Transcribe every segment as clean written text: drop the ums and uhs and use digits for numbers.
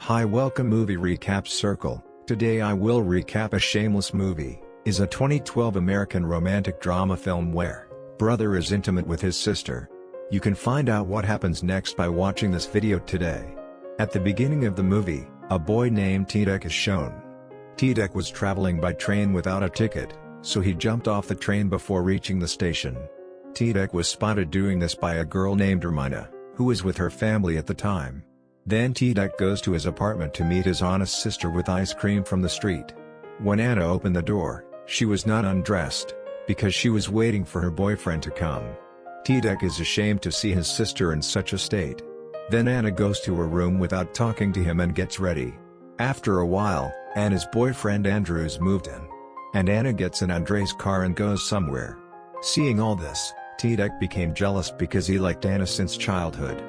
Hi, welcome Movie Recap Circle. Today I will recap A Shameless Movie, is a 2012 American romantic drama film where brother is intimate with his sister. You can find out what happens next by watching this video today. At the beginning of the movie, a boy named Tdek is shown. Tdek was traveling by train without a ticket, so he jumped off the train before reaching the station. Tdek was spotted doing this by a girl named Ermina, who was with her family at the time. Then Tdek goes to his apartment to meet his honest sister with ice cream from the street. When Anna opened the door, she was not undressed, because she was waiting for her boyfriend to come. Tdek is ashamed to see his sister in such a state. Then Anna goes to her room without talking to him and gets ready. After a while, Anna's boyfriend Andrews moved in. And Anna gets in Andrei's car and goes somewhere. Seeing all this, Tdek became jealous because he liked Anna since childhood.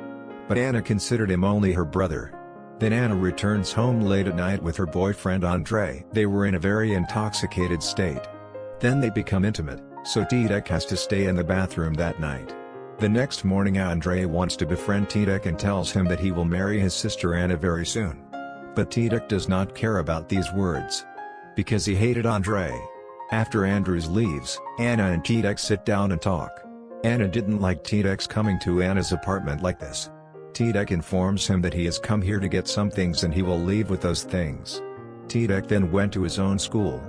But Anna considered him only her brother. Then Anna returns home late at night with her boyfriend Andrei. They were in a very intoxicated state. Then they become intimate, so Tdek has to stay in the bathroom that night. The next morning Andrei wants to befriend Tdek and tells him that he will marry his sister Anna very soon. But Tdek does not care about these words, because he hated Andrei. After Andrews leaves, Anna and Tdek sit down and talk. Anna didn't like Tdek's coming to Anna's apartment like this. Tdek informs him that he has come here to get some things and he will leave with those things. Tdek then went to his own school.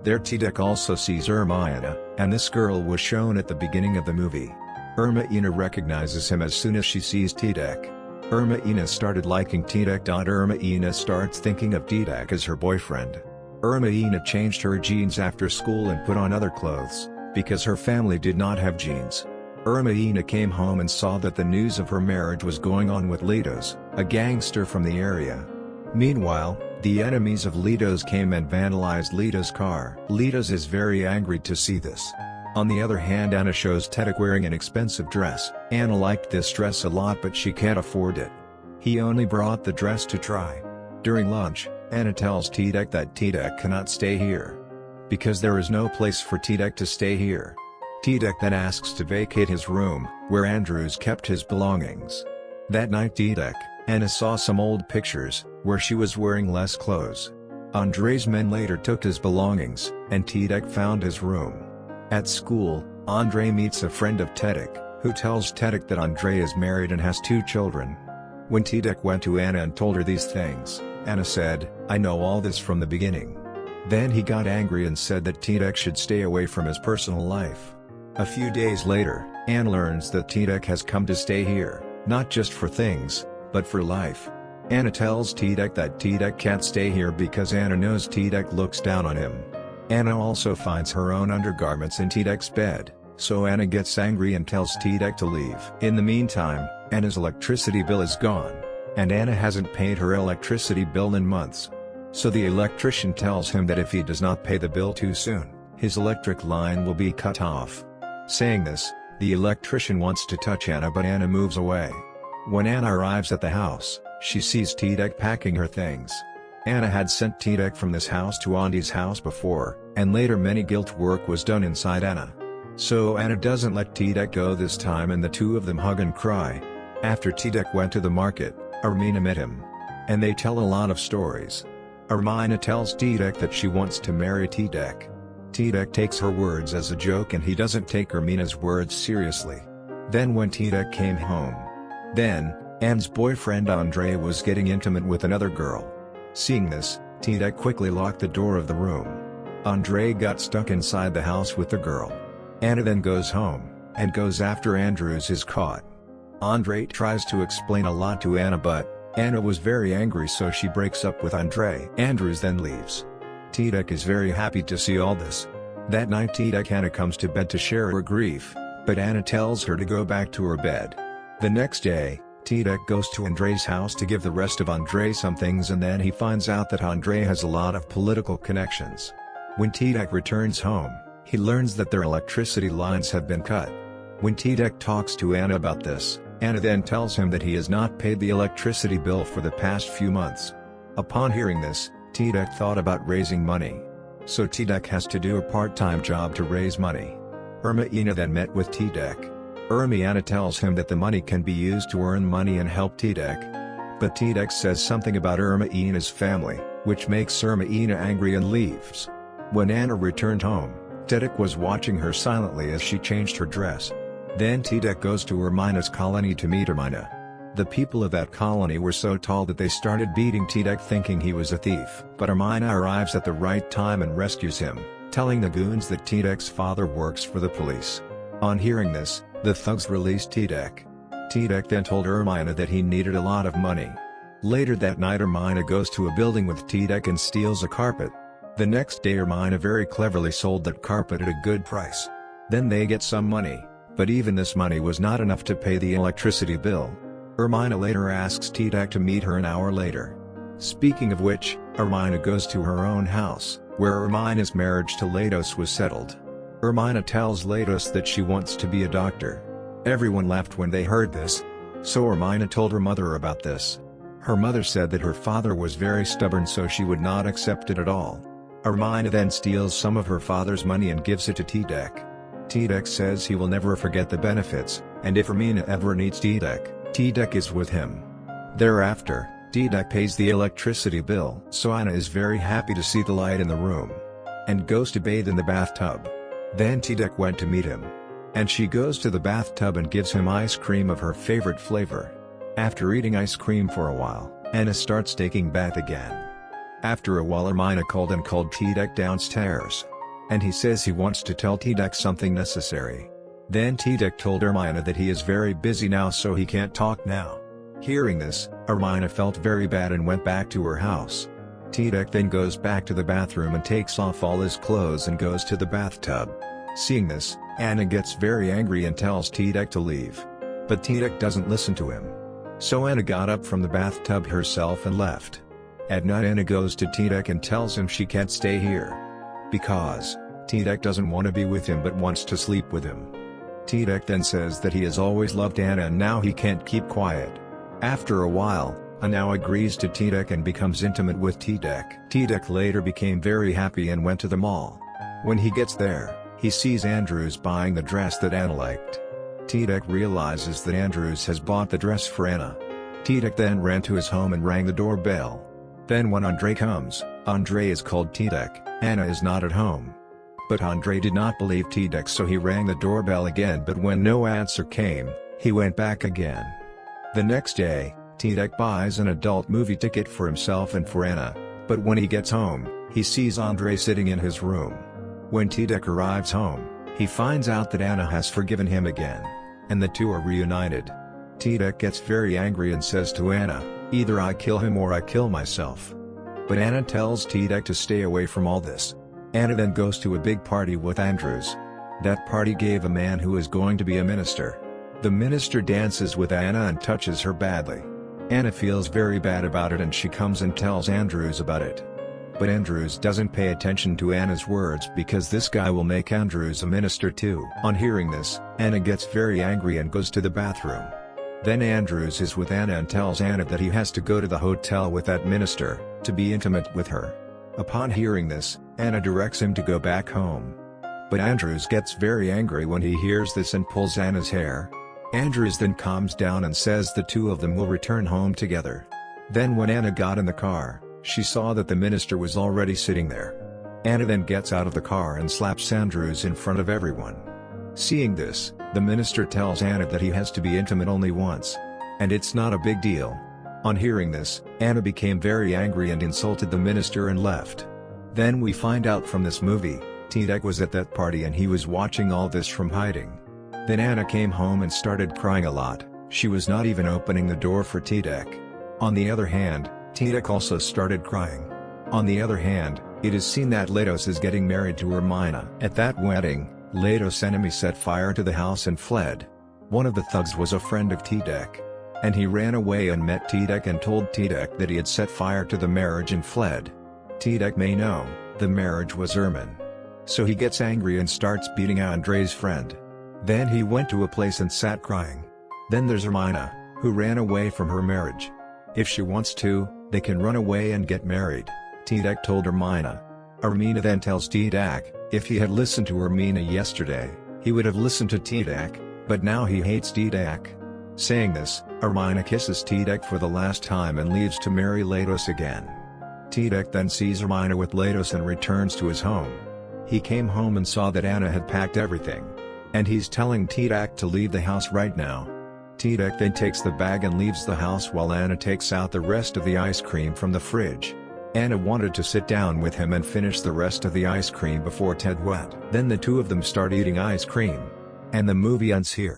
There Tdek also sees Ermina, and this girl was shown at the beginning of the movie. Ermina recognizes him as soon as she sees Tdek. Ermina started liking Tdek. Ermina starts thinking of Tdek as her boyfriend. Ermina changed her jeans after school and put on other clothes, because her family did not have jeans. Ermina came home and saw that the news of her marriage was going on with Litos, a gangster from the area. Meanwhile, the enemies of Litos came and vandalized Litos' car. Litos is very angry to see this. On the other hand, Anna shows Tdek wearing an expensive dress. Anna liked this dress a lot but she can't afford it. He only brought the dress to try. During lunch, Anna tells Tdek that Tdek cannot stay here, because there is no place for Tdek to stay here. Tdek then asks to vacate his room, where Andrews kept his belongings. That night Anna saw some old pictures, where she was wearing less clothes. Andrei's men later took his belongings, and Tdek found his room. At school, Andrei meets a friend of Tdek, who tells Tdek that Andrei is married and has 2 children. When Tdek went to Anna and told her these things, Anna said, "I know all this from the beginning." Then he got angry and said that Tdek should stay away from his personal life. A few days later, Anna learns that Tdek has come to stay here, not just for things, but for life. Anna tells Tdek that Tdek can't stay here because Anna knows Tdek looks down on him. Anna also finds her own undergarments in Tdek's bed, so Anna gets angry and tells Tdek to leave. In the meantime, Anna's electricity bill is gone, and Anna hasn't paid her electricity bill in months. So the electrician tells him that if he does not pay the bill too soon, his electric line will be cut off. Saying this, the electrician wants to touch Anna but Anna moves away. When Anna arrives at the house, she sees Tdek packing her things. Anna had sent Tdek from this house to Andy's house before, and later many guilt work was done inside Anna. So Anna doesn't let Tdek go this time and the two of them hug and cry. After Tdek went to the market, Ermina met him. And they tell a lot of stories. Ermina tells Tdek that she wants to marry Tdek. Tdek takes her words as a joke and he doesn't take Ermina's words seriously. Then when Tdek came home, Anne's boyfriend Andrei was getting intimate with another girl. Seeing this, Tdek quickly locked the door of the room. Andrei got stuck inside the house with the girl. Anna then goes home, and goes after Andrews is caught. Andrei tries to explain a lot to Anna but Anna was very angry so she breaks up with Andrei. Andrews then leaves. Tdek is very happy to see all this. That night Anna comes to bed to share her grief, but Anna tells her to go back to her bed. The next day, Tdek goes to Andrei's house to give the rest of Andrei some things and then he finds out that Andrei has a lot of political connections. When Tdek returns home, he learns that their electricity lines have been cut. When Tdek talks to Anna about this, Anna then tells him that he has not paid the electricity bill for the past few months. Upon hearing this, Tdek thought about raising money. So Tdek has to do a part-time job to raise money. Ermina then met with Tdek. Ermina tells him that the money can be used to earn money and help Tdek. But Tdek says something about Irma-Ina's family, which makes Irma-Ina angry and leaves. When Anna returned home, Tdek was watching her silently as she changed her dress. Then Tdek goes to Ermina's colony to meet Ermina. The people of that colony were so tall that they started beating Tdek thinking he was a thief. But Ermina arrives at the right time and rescues him, telling the goons that Tdek's father works for the police. On hearing this, the thugs released Tdek. Tdek then told Ermina that he needed a lot of money. Later that night Ermina goes to a building with Tdek and steals a carpet. The next day Ermina very cleverly sold that carpet at a good price. Then they get some money, but even this money was not enough to pay the electricity bill. Ermina later asks Tdek to meet her an hour later. Speaking of which, Ermina goes to her own house, where Ermina's marriage to Lados was settled. Ermina tells Lados that she wants to be a doctor. Everyone laughed when they heard this. So Ermina told her mother about this. Her mother said that her father was very stubborn, so she would not accept it at all. Ermina then steals some of her father's money and gives it to Tdek. Tdek says he will never forget the benefits, and if Ermina ever needs Tdek, Tdek is with him. Thereafter, Tdek pays the electricity bill, so Anna is very happy to see the light in the room, and goes to bathe in the bathtub. Then Tdek went to meet him, and she goes to the bathtub and gives him ice cream of her favorite flavor. After eating ice cream for a while, Anna starts taking bath again. After a while Ermina called Tdek downstairs, and he says he wants to tell Tdek something necessary. Then Tdek told Ermina that he is very busy now so he can't talk now. Hearing this, Ermina felt very bad and went back to her house. Tdek then goes back to the bathroom and takes off all his clothes and goes to the bathtub. Seeing this, Anna gets very angry and tells Tdek to leave. But Tdek doesn't listen to him. So Anna got up from the bathtub herself and left. At night Anna goes to Tdek and tells him she can't stay here, because Tdek doesn't want to be with him but wants to sleep with him. Tdek then says that he has always loved Anna and now he can't keep quiet. After a while, Anna agrees to Tdek and becomes intimate with Tdek. Tdek later became very happy and went to the mall. When he gets there, he sees Andrews buying the dress that Anna liked. Tdek realizes that Andrews has bought the dress for Anna. Tdek then ran to his home and rang the doorbell. Then when Andre comes, Andre is called Tdek, Anna is not at home. But Andre did not believe Tdek, so he rang the doorbell again, but when no answer came, he went back again. The next day, Tdek buys an adult movie ticket for himself and for Anna, but when he gets home, he sees Andre sitting in his room. When Tdek arrives home, he finds out that Anna has forgiven him again, and the two are reunited. Tdek gets very angry and says to Anna, "Either I kill him or I kill myself." But Anna tells Tdek to stay away from all this. Anna then goes to a big party with Andrews. That party gave a man who is going to be a minister. The minister dances with Anna and touches her badly. Anna feels very bad about it and she comes and tells Andrews about it. But Andrews doesn't pay attention to Anna's words because this guy will make Andrews a minister too. On hearing this, Anna gets very angry and goes to the bathroom. Then Andrews is with Anna and tells Anna that he has to go to the hotel with that minister, to be intimate with her. Upon hearing this, Anna directs him to go back home. But Andrews gets very angry when he hears this and pulls Anna's hair. Andrews then calms down and says the two of them will return home together. Then when Anna got in the car, she saw that the minister was already sitting there. Anna then gets out of the car and slaps Andrews in front of everyone. Seeing this, the minister tells Anna that he has to be intimate only once, and it's not a big deal. On hearing this, Anna became very angry and insulted the minister and left. Then we find out from this movie, Tdek was at that party and he was watching all this from hiding. Then Anna came home and started crying a lot. She was not even opening the door for Tdek. On the other hand, Tdek also started crying. On the other hand, it is seen that Lados is getting married to Ermina. At that wedding, Lados' enemy set fire to the house and fled. One of the thugs was a friend of Tdek, and he ran away and met Tdek and told Tdek that he had set fire to the marriage and fled. Tdek may know, the marriage was Ermin. So he gets angry and starts beating Andre's friend. Then he went to a place and sat crying. Then there's Ermina, who ran away from her marriage. If she wants to, they can run away and get married, Tdek told Ermina. Ermina then tells Tdek, if he had listened to Ermina yesterday, he would have listened to Tdek, but now he hates Tdek. Saying this, Ermina kisses Tedek for the last time and leaves to marry Latos again. Tedek then sees Ermina with Latos and returns to his home. He came home and saw that Anna had packed everything. And he's telling Tedek to leave the house right now. Tedek then takes the bag and leaves the house while Anna takes out the rest of the ice cream from the fridge. Anna wanted to sit down with him and finish the rest of the ice cream before Ted went. Then the two of them start eating ice cream. And the movie ends here.